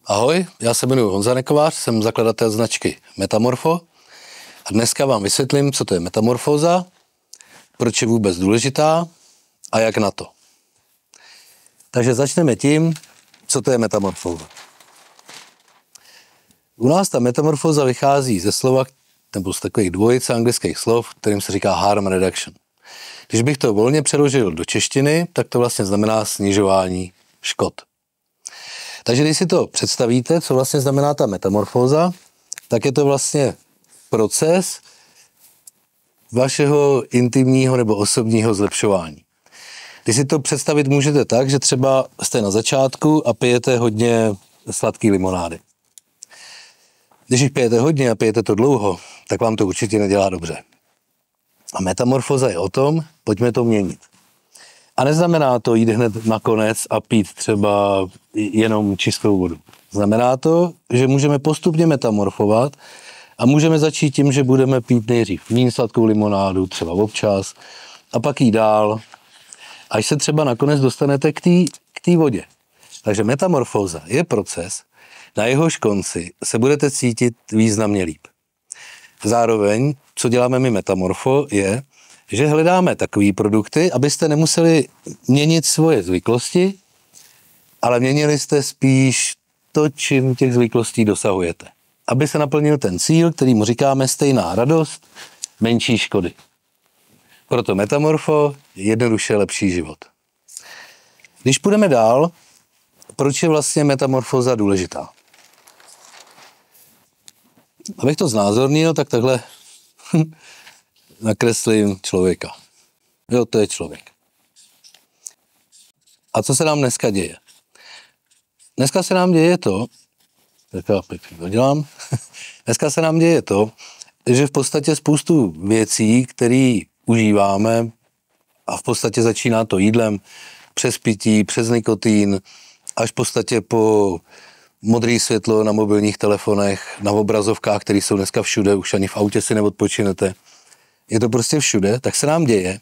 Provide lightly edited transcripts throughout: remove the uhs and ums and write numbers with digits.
Ahoj, já se jmenuji Honza Nekovář, jsem zakladatel značky Metamorfo a dneska vám vysvětlím, co to je metamorfóza, proč je vůbec důležitá a jak na to. Takže začneme tím, co to je metamorfóza. U nás ta metamorfóza vychází ze slova, nebo z takových dvojice anglických slov, kterým se říká harm reduction. Když bych to volně přeložil do češtiny, tak to vlastně znamená snižování škod. Takže když si to představíte, co vlastně znamená ta metamorfóza, tak je to vlastně proces vašeho intimního nebo osobního zlepšování. Když si to představit můžete tak, že třeba jste na začátku a pijete hodně sladký limonády. Když jich pijete hodně a pijete to dlouho, tak vám to určitě nedělá dobře. A metamorfóza je o tom, pojďme to měnit. A neznamená to jít hned na konec a pít třeba jenom čistou vodu. Znamená to, že můžeme postupně metamorfovat a můžeme začít tím, že budeme pít nejdřív méně sladkou limonádu, třeba občas, a pak jít dál, až se třeba nakonec dostanete k té vodě. Takže metamorfóza je proces, na jehož konci se budete cítit významně líp. Zároveň, co děláme my Metamorfo, je, že hledáme takové produkty, abyste nemuseli měnit svoje zvyklosti, ale měnili jste spíš to, čím těch zvyklostí dosahujete. Aby se naplnil ten cíl, kterýmu říkáme stejná radost, menší škody. Proto Metamorfo je jednoduše lepší život. Když půjdeme dál, proč je vlastně metamorfóza důležitá? Abych to znázornil, tak takhle nakreslím člověka. Jo, to je člověk. A co se nám dneska děje? Dneska se nám děje to, dneska se nám děje to, že v podstatě spoustu věcí, které užíváme, a v podstatě začíná to jídlem, přes pití, přes nikotin, až v podstatě po modré světlo na mobilních telefonech, na obrazovkách, které jsou dneska všude, už ani v autě si neodpočinete. Je to prostě všude, tak se nám děje,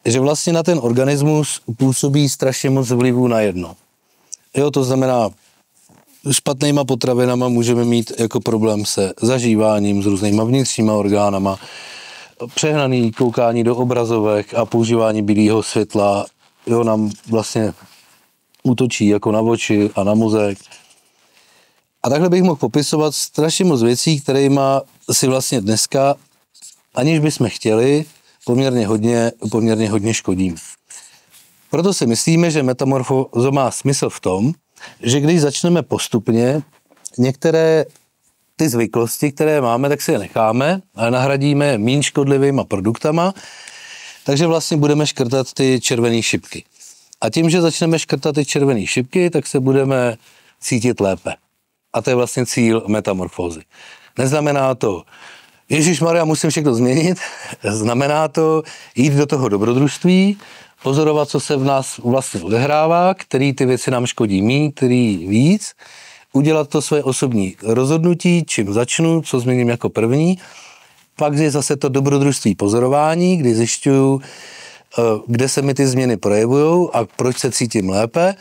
že vlastně na ten organismus působí strašně moc vlivů na jedno. Jo, to znamená, špatnýma potravinama můžeme mít jako problém se zažíváním, s různýma vnitřníma orgánama, přehnaný koukání do obrazovek a používání bílého světla, jo, nám vlastně útočí jako na oči a na mozek. A takhle bych mohl popisovat strašně moc věcí, kterýma si vlastně dneska, aniž bychom chtěli, poměrně hodně škodíme. Proto si myslíme, že metamorfóza má smysl v tom, že když začneme postupně některé ty zvyklosti, které máme, tak si je necháme a nahradíme méně škodlivýma produktama, takže vlastně budeme škrtat ty červené šipky. A tím, že začneme škrtat ty červené šipky, tak se budeme cítit lépe. A to je vlastně cíl metamorfózy. Neznamená to, ježišmarja, musím všechno změnit, znamená to jít do toho dobrodružství, pozorovat, co se v nás vlastně odehrává, který ty věci nám škodí míň, který víc, udělat to své osobní rozhodnutí, čím začnu, co změním jako první, pak je zase to dobrodružství pozorování, kdy zjišťuju, kde se mi ty změny projevujou a proč se cítím lépe,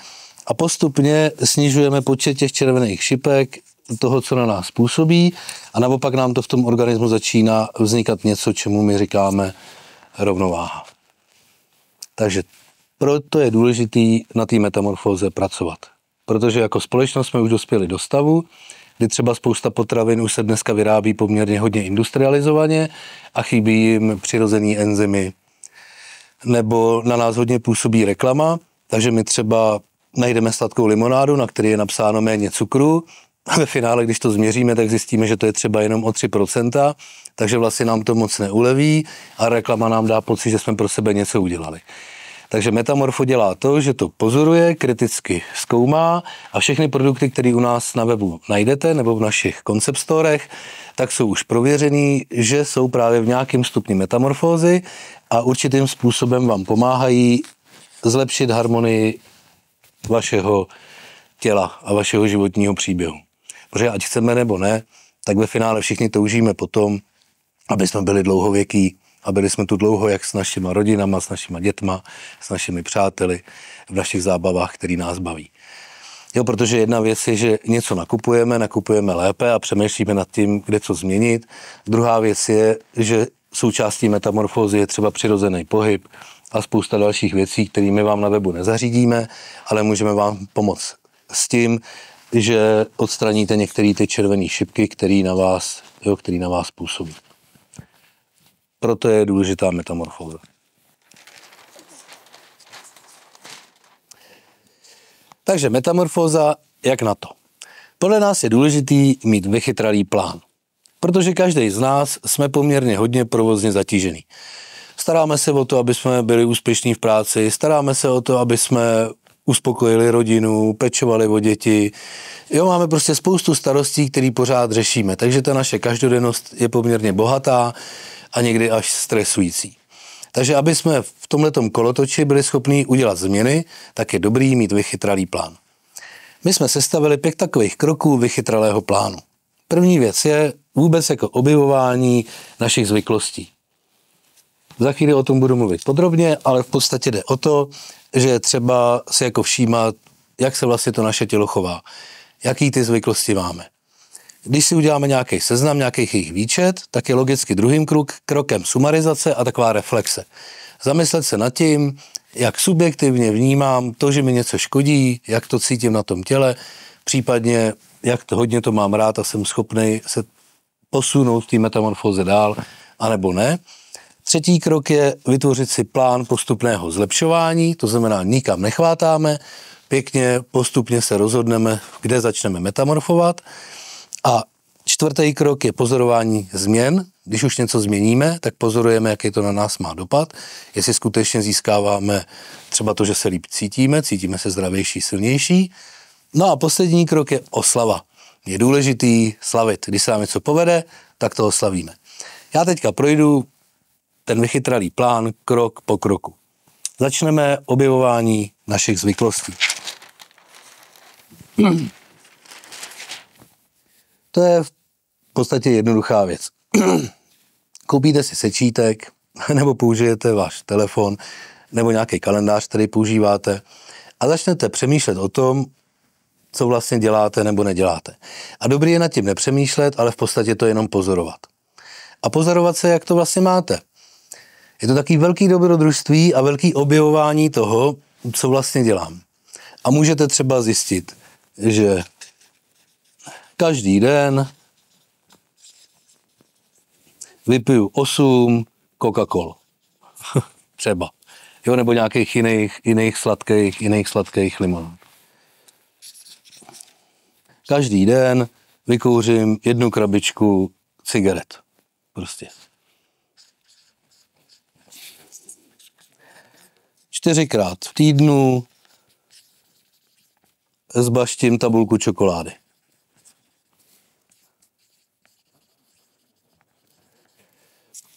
a postupně snižujeme počet těch červených šipek, toho, co na nás působí, a naopak nám to v tom organismu začíná vznikat něco, čemu my říkáme rovnováha. Takže proto je důležitý na té metamorfóze pracovat. Protože jako společnost jsme už dospěli do stavu, kdy třeba spousta potravin už se dneska vyrábí poměrně hodně industrializovaně a chybí jim přirozený enzymy, nebo na nás hodně působí reklama, takže my třeba najdeme sladkou limonádu, na který je napsáno méně cukru, a ve finále, když to změříme, tak zjistíme, že to je třeba jenom o 3%, takže vlastně nám to moc neuleví a reklama nám dá pocit, že jsme pro sebe něco udělali. Takže Metamorfo dělá to, že to pozoruje, kriticky zkoumá a všechny produkty, které u nás na webu najdete nebo v našich concept storech, tak jsou už prověřený, že jsou právě v nějakém stupni metamorfózy a určitým způsobem vám pomáhají zlepšit harmonii vašeho těla a vašeho životního příběhu. Protože ať chceme nebo ne, tak ve finále všichni toužíme potom, aby jsme byli dlouhověký a byli jsme tu dlouho jak s našima rodinama, s našima dětma, s našimi přáteli, v našich zábavách, který nás baví. Jo, protože jedna věc je, že něco nakupujeme lépe a přemýšlíme nad tím, kde co změnit. Druhá věc je, že součástí metamorfózy je třeba přirozený pohyb a spousta dalších věcí, kterými vám na webu nezařídíme, ale můžeme vám pomoct s tím, že odstraníte některé ty červené šipky, který na vás působí. Proto je důležitá metamorfóza. Takže metamorfóza, jak na to? Podle nás je důležitý mít vychytralý plán, protože každý z nás jsme poměrně hodně provozně zatížený. Staráme se o to, aby jsme byli úspěšní v práci, staráme se o to, aby jsme uspokojili rodinu, pečovali o děti. Jo, máme prostě spoustu starostí, které pořád řešíme, takže ta naše každodennost je poměrně bohatá a někdy až stresující. Takže aby jsme v tomhletom kolotoči byli schopni udělat změny, tak je dobrý mít vychytralý plán. My jsme sestavili 5 takových kroků vychytralého plánu. První věc je vůbec jako objevování našich zvyklostí. Za chvíli o tom budu mluvit podrobně, ale v podstatě jde o to, že je třeba si jako všímat, jak se vlastně to naše tělo chová, jaký ty zvyklosti máme. Když si uděláme nějaký seznam, nějaký jejich výčet, tak je logicky druhým krokem sumarizace a taková reflexe. Zamyslet se nad tím, jak subjektivně vnímám to, že mi něco škodí, jak to cítím na tom těle, případně jak to hodně to mám rád a jsem schopný se posunout v té metamorfóze dál, anebo ne. Třetí krok je vytvořit si plán postupného zlepšování, to znamená nikam nechvátáme, pěkně postupně se rozhodneme, kde začneme metamorfovat. A čtvrtý krok je pozorování změn. Když už něco změníme, tak pozorujeme, jaký to na nás má dopad, jestli skutečně získáváme třeba to, že se líp cítíme se zdravější, silnější. No a poslední krok je oslava. Je důležitý slavit. Když se nám něco povede, tak to oslavíme. Já teďka projdu ten vychytralý plán krok po kroku. Začneme objevování našich zvyklostí. To je v podstatě jednoduchá věc. Koupíte si sečítek, nebo použijete váš telefon, nebo nějaký kalendář, který používáte a začnete přemýšlet o tom, co vlastně děláte nebo neděláte. A dobrý je nad tím nepřemýšlet, ale v podstatě to jenom pozorovat. A pozorovat se, jak to vlastně máte. Je to takový velký dobrodružství a velký objevování toho, co vlastně dělám. A můžete třeba zjistit, že každý den vypiju 8 Coca-Col. Třeba. Jo, nebo nějakých jiných sladkých limonád. Každý den vykouřím 1 krabičku cigaret. Prostě. 4krát v týdnu zbaštím tabulku čokolády.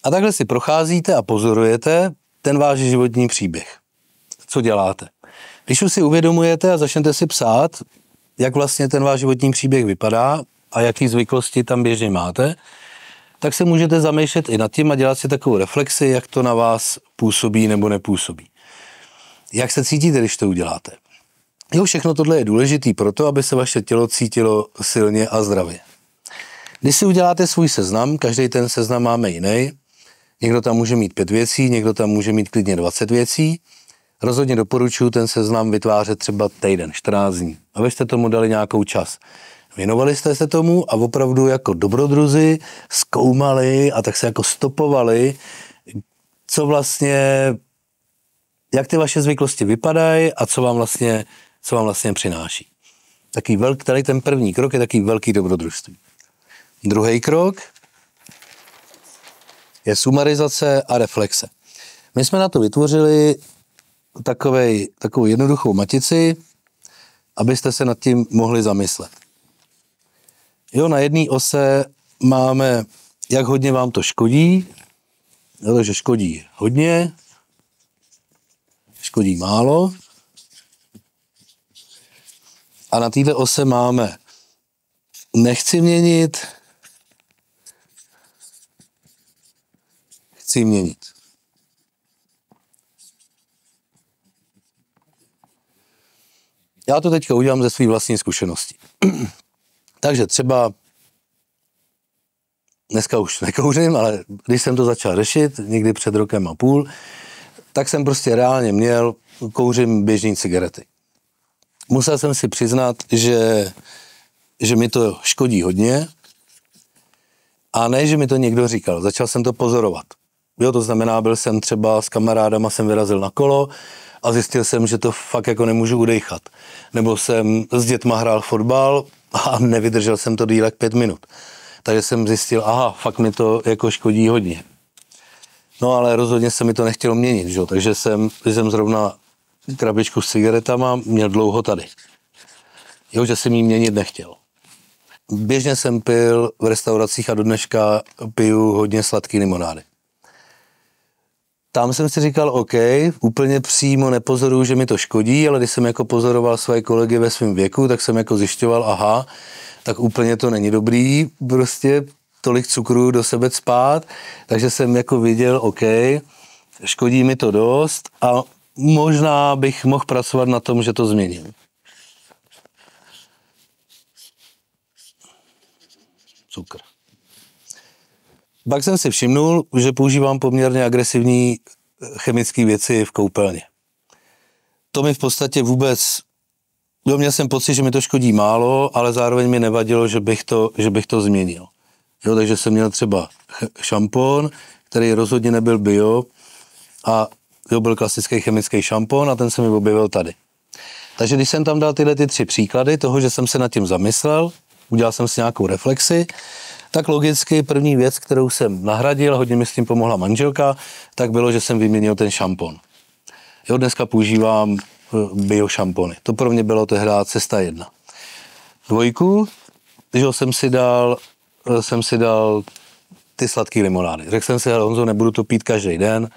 A takhle si procházíte a pozorujete ten váš životní příběh. Co děláte? Když už si uvědomujete a začnete si psát, jak vlastně ten váš životní příběh vypadá a jaký zvyklosti tam běžně máte, tak se můžete zamýšlet i nad tím a dělat si takovou reflexi, jak to na vás působí nebo nepůsobí. Jak se cítíte, když to uděláte? Jo, všechno tohle je důležité proto, aby se vaše tělo cítilo silně a zdravě. Když si uděláte svůj seznam, každý ten seznam máme jiný, někdo tam může mít 5 věcí, někdo tam může mít klidně 20 věcí. Rozhodně doporučuji ten seznam vytvářet třeba týden, 14 dní, abyste tomu dali nějakou čas. Věnovali jste se tomu a opravdu jako dobrodruzi zkoumali a tak se jako stopovali, co vlastně, jak ty vaše zvyklosti vypadají a co vám vlastně přináší. Tady ten první krok je takový velký dobrodružství. Druhý krok je sumarizace a reflexe. My jsme na to vytvořili takovou jednoduchou matici, abyste se nad tím mohli zamyslet. Jo, na jedné ose máme, jak hodně vám to škodí, takže škodí hodně, škodí málo. A na této ose máme nechci měnit, chci měnit. Já to teďka udělám ze své vlastní zkušenosti. Takže třeba dneska už nekouřím, ale když jsem to začal řešit, někdy před rokem a půl, tak jsem prostě reálně kouřím běžný cigarety. Musel jsem si přiznat, že mi to škodí hodně a ne, že mi to někdo říkal. Začal jsem to pozorovat. Jo, to znamená, byl jsem třeba s kamarádama, jsem vyrazil na kolo a zjistil jsem, že to fakt jako nemůžu udejchat. Nebo jsem s dětma hrál fotbal a nevydržel jsem to díl jak 5 minut. Takže jsem zjistil, aha, fakt mi to jako škodí hodně. No ale rozhodně se mi to nechtělo měnit, že? Takže jsem zrovna krabičku s cigaretama měl dlouho tady. Jo, že jsem jí měnit nechtěl. Běžně jsem pil v restauracích a do dneška piju hodně sladký limonády. Tam jsem si říkal, OK, úplně přímo nepozoruju, že mi to škodí, ale když jsem jako pozoroval své kolegy ve svém věku, tak jsem jako zjišťoval, aha, tak úplně to není dobrý, prostě tolik cukru do sebe cpát, takže jsem jako viděl, OK, škodí mi to dost a možná bych mohl pracovat na tom, že to změním. Cukr. Pak jsem si všimnul, že používám poměrně agresivní chemické věci v koupelně. To mi v podstatě vůbec, měl jsem pocit, že mi to škodí málo, ale zároveň mi nevadilo, že bych to změnil. Jo, takže jsem měl třeba šampon, který rozhodně nebyl bio a byl klasický chemický šampon a ten se mi objevil tady. Takže když jsem tam dal tyhle 3 příklady toho, že jsem se nad tím zamyslel, udělal jsem si nějakou reflexi, tak logicky první věc, kterou jsem nahradil, hodně mi s tím pomohla manželka, tak bylo, že jsem vyměnil ten šampon. Jo, dneska používám bio šampony. To pro mě bylo tehdy cesta 1. 2, že jsem si dal ty sladký limonády. Řekl jsem si, Honzo, nebudu to pít každý den.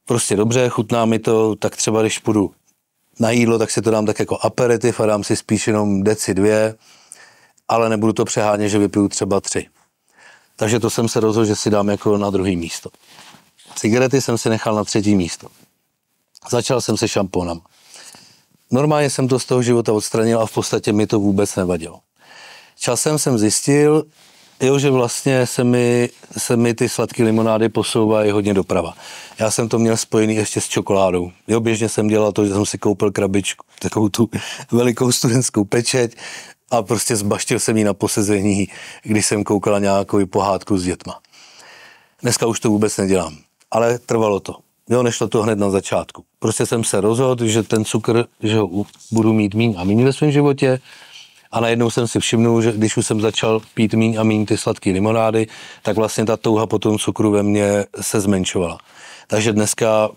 Prostě dobře, chutná mi to, tak třeba když půjdu na jídlo, tak si to dám tak jako aperitiv a dám si spíš jenom 1, 2, ale nebudu to přehánět, že vypiju třeba 3. Takže to jsem se rozhodl, že si dám jako na 2. místo. Cigarety jsem si nechal na 3. místo. Začal jsem se šamponama. Normálně jsem to z toho života odstranil a v podstatě mi to vůbec nevadilo. Časem jsem zjistil, že vlastně se mi ty sladké limonády posouvají hodně doprava. Já jsem to měl spojený ještě s čokoládou. Jo, běžně jsem dělal to, že jsem si koupil krabičku, takovou tu velikou studentskou pečeť a prostě zbaštil jsem ji na posezení, když jsem koukal na nějakou pohádku s dětma. Dneska už to vůbec nedělám, ale trvalo to. Jo, nešlo to hned na začátku. Prostě jsem se rozhodl, že ten cukr, že ho budu mít míň a míň ve svém životě a najednou jsem si všimnul, že když už jsem začal pít míň a míň ty sladké limonády, tak vlastně ta touha po tom cukru ve mně se zmenšovala. Takže dneska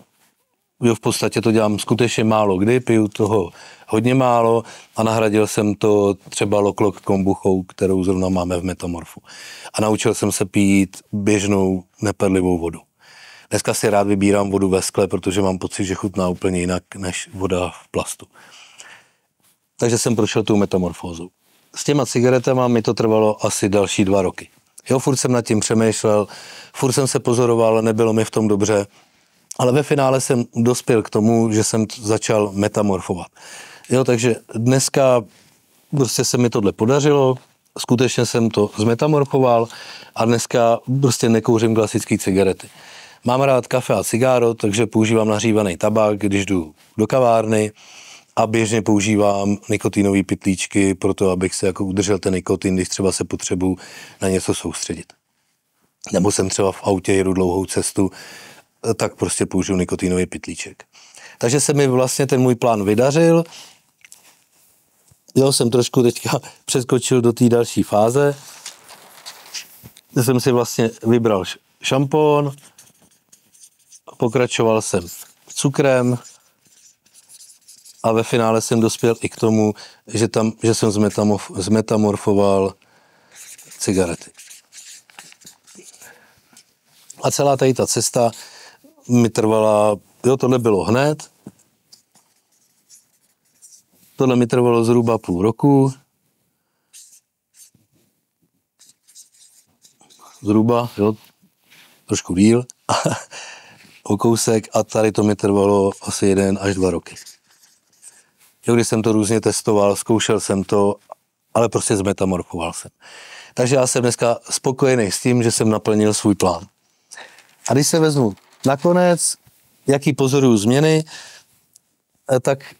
v podstatě to dělám skutečně málo kdy, piju toho hodně málo a nahradil jsem to třeba Loklok kombuchou, kterou zrovna máme v Metamorfu. A naučil jsem se pít běžnou neperlivou vodu. Dneska si rád vybírám vodu ve skle, protože mám pocit, že chutná úplně jinak než voda v plastu. Takže jsem prošel tou metamorfózou. S těma cigaretama mi to trvalo asi další 2 roky. Jo, furt jsem nad tím přemýšlel, furt jsem se pozoroval, nebylo mi v tom dobře, ale ve finále jsem dospěl k tomu, že jsem začal metamorfovat. Jo, takže dneska prostě se mi tohle podařilo, skutečně jsem to zmetamorfoval a dneska prostě nekouřím klasické cigarety. Mám rád kafe a cigáro, takže používám nahřívaný tabák, když jdu do kavárny a běžně používám nikotinové pytlíčky pro to, abych se jako udržel ten nikotin, když třeba se potřebuji na něco soustředit. Nebo jsem třeba v autě, jedu dlouhou cestu, tak prostě použiju nikotinový pytlíček. Takže se mi vlastně ten můj plán vydařil. Jo, jsem trošku teďka přeskočil do té další fáze. Jsem si vlastně vybral šampon, pokračoval jsem cukrem a ve finále jsem dospěl i k tomu, že jsem zmetamorfoval cigarety. A celá tady ta cesta mi trvala, jo, tohle bylo hned, tohle mi trvalo zhruba půl roku, zhruba, jo, trošku díl, o kousek a tady to mi trvalo asi 1 až 2 roky. Jo, když jsem to různě testoval, zkoušel jsem to, ale prostě zmetamorfoval jsem. Takže já jsem dneska spokojený s tím, že jsem naplnil svůj plán. A když se vezmu nakonec, jaký pozoruju změny, tak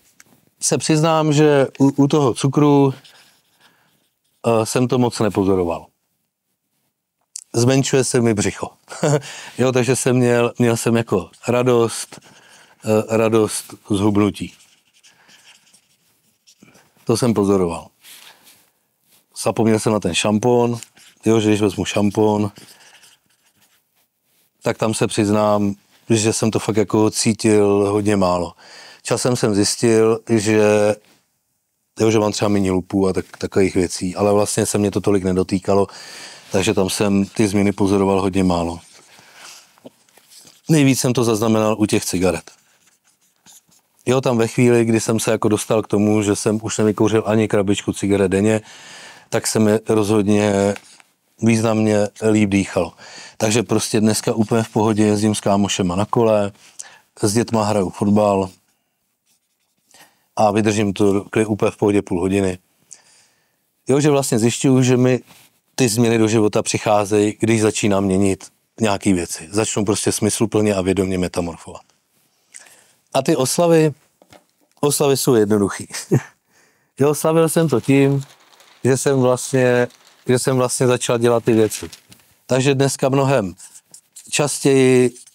se přiznám, že u toho cukru jsem to moc nepozoroval. Zmenšuje se mi břicho. Jo, takže měl jsem jako radost z hubnutí. To jsem pozoroval. Zapomněl jsem na ten šampon, jo, že když vezmu šampon, tak tam se přiznám, že jsem to fakt jako cítil hodně málo. Časem jsem zjistil, že mám třeba méně lupů a takových věcí, ale vlastně se mě to tolik nedotýkalo, takže tam jsem ty změny pozoroval hodně málo. Nejvíc jsem to zaznamenal u těch cigaret. Jo, tam ve chvíli, kdy jsem se jako dostal k tomu, že jsem už nevykouřil ani krabičku cigaret denně, tak se mi rozhodně významně líp dýchalo. Takže prostě dneska úplně v pohodě jezdím s kámošema na kole, s dětma hraju fotbal a vydržím to úplně v pohodě půl hodiny. Jo, že vlastně zjišťuju, že mi ty změny do života přicházejí, když začínám měnit nějaké věci. Začnu prostě smysluplně a vědomě metamorfovat. A ty oslavy jsou jednoduchý. Jo, slavil jsem to tím, že jsem vlastně začal dělat ty věci. Takže dneska mnohem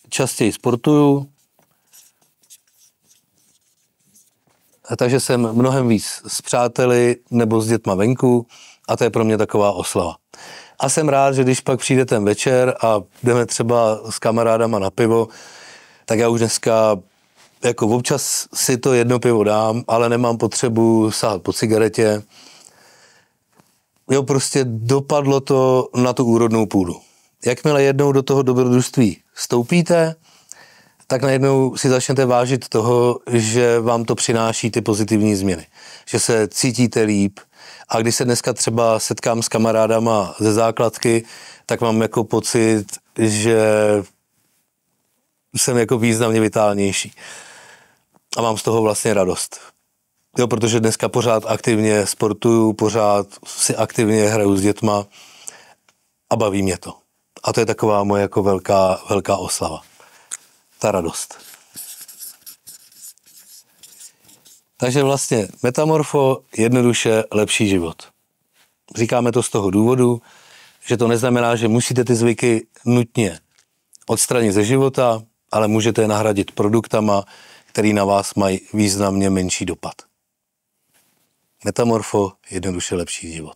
častěji sportuju, takže jsem mnohem víc s přáteli nebo s dětma venku a to je pro mě taková oslava. A jsem rád, že když pak přijde ten večer a jdeme třeba s kamarádama na pivo, tak já už dneska jako občas si to jedno pivo dám, ale nemám potřebu sahat po cigaretě. Jo, prostě dopadlo to na tu úrodnou půdu. Jakmile jednou do toho dobrodružství vstoupíte, tak najednou si začnete vážit toho, že vám to přináší ty pozitivní změny. Že se cítíte líp. A když se dneska třeba setkám s kamarádama ze základky, tak mám jako pocit, že jsem jako významně vitálnější. A mám z toho vlastně radost. Jo, protože dneska pořád aktivně sportuju, pořád si aktivně hraju s dětma a baví mě to. A to je taková moje jako velká oslava. Ta radost. Takže vlastně metamorfo, jednoduše lepší život. Říkáme to z toho důvodu, že to neznamená, že musíte ty zvyky nutně odstranit ze života, ale můžete je nahradit produktama, který na vás mají významně menší dopad. Metamorfo, jednoduše lepší život.